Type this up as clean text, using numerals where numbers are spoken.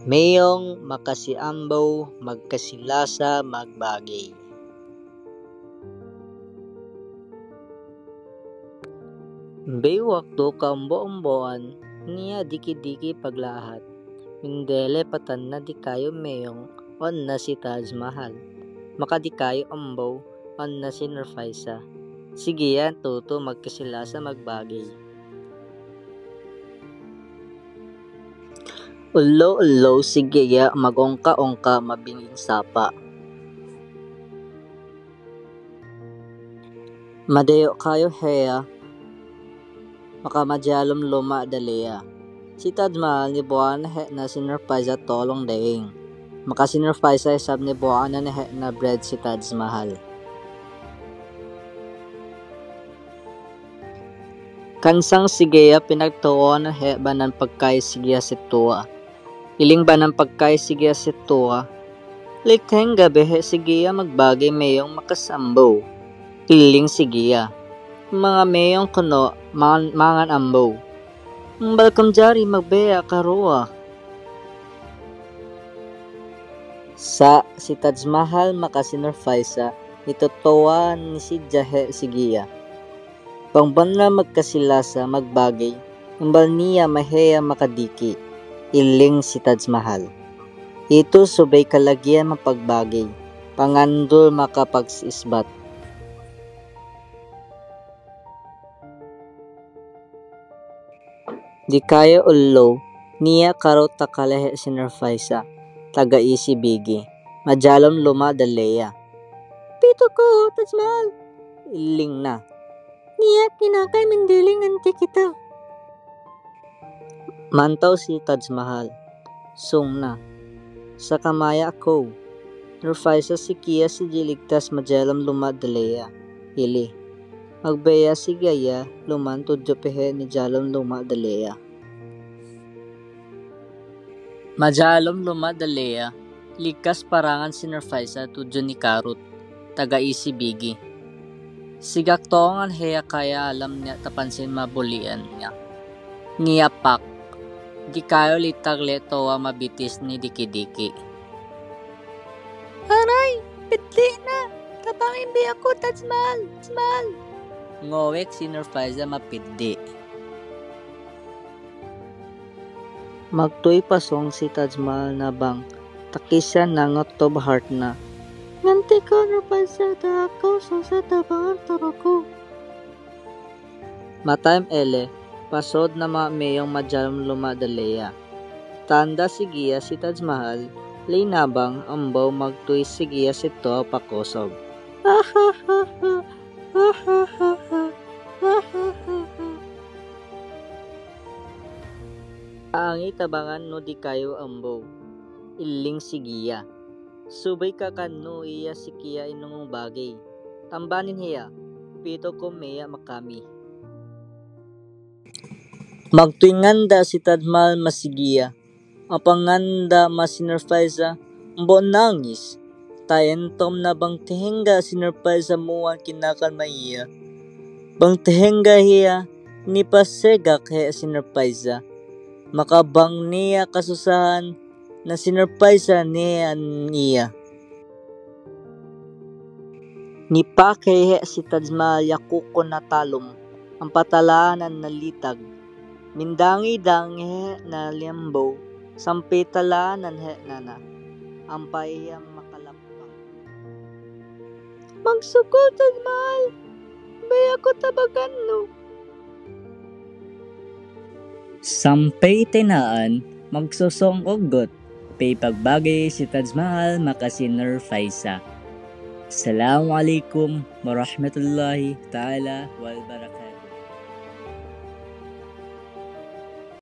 Mayong makasiambaw, magkasilasa, magbagay. Baywak to kambo-amboan, niya diki-diki paglahat. Mindele patan na di kayo mayong, on na si Taj Mahal. Maka di kayo ambaw, on na si Nurfaisa. Sige yan, tuto magkasilasa magbagay. Ulo-ulo, sige ya, magongka-ongka, mabinging sapa. Madayo kayo heya, makamadyalom luma daleya. Si Taj Mahal ni buwan he na si Nurfaisa tolong daing. Maka si Nurfaisa isab ni buwan na he na bread si Taj Mahal. Kansang sigeya pinagtuwa na he ba ng pagkay sigeya si tuwa. Iling ba ng pagkay sigeya si tuwa? Likheng gabi he sigeya magbagay mayong makasambaw. Iling sigeya. Mga mayong kuno, mangan ambaw. Balkam jari magbeya karuwa. Sa si Taj Mahal maka si Nurfaisa, itutuwa ni si Jahe sigeya. Pangban na magkasilasa magbagay, umbal niya maheya makadiki, iling si Taj Mahal. Ito subay kalagyan mapagbagay, pangandol makapagsisbat. Di kaya ulo, niya karo takalehe si Nurfaisa, taga-isi bigi, majalom luma daleya. Pito ko, Taj Mahal, iling na. Niya kinakay mendiling anti kita. Mantaw si Taj Mahal. Sung na. Sa kamaya ako. Nurfaisa si Kia si jiligtas majalam lumadaleya. Ili. Magbeya si Gaya luman tudyo pehe ni jalam lumadaleya. Majalom lumadaleya. Likas parangan si Nurfaisa tudyo ni Karut. Taga-isi bigi. Sigak tongan heya kaya alam niya tapansin mabulian niya. Niyapak. Di kayo litag letowa mabitis ni diki-diki. Aray! Pitli na! Tapangin bi ako, Taj Mahal! Taj Mahal! Ngowek si Nurfaisa mapiddi. Magtuy pasong si Taj Mahal na bang takisya nangot to heart na. Nganti ko Nurfaisa da ako sa tabangan toroko. Matime ele, pasod na mayong majalom lumadaleya. Tanda sigiya si Taj Mahal, linabang ambaw magtuy sigiya si to pakosog. Aangi tabangan no di kayo ambaw, iling sigiya. Subay ka kanu iya sikiya inong bagay. Tambanin hiya, pito ko meya makami. Magtuinganda si Taj Mahal masigiya. Apanganda si Nurfaisa, mbo nangis. Tayentom na bang tehengga si Nurfaisa muwan kinakan maiya. Bang tehengga hiya, nipasegak he si Nurfaisa. Makabang niya kasusahan, na si Nurfaisa niya. Nipakay si Taj Mahal yakuko na talom, ang patalaanan na litag. Mindangi-dangi na liambo, sampi talaanan nana, ang paiyang makalapang. Magsukol Taj Mahal, bay ako tabagan no. Sampay tinaan, magsusong ugot. Pay pagbagay si Taj Mahal makasi Nurfaisa. Assalamualaikum warahmatullahi ta'ala wal barakatuh.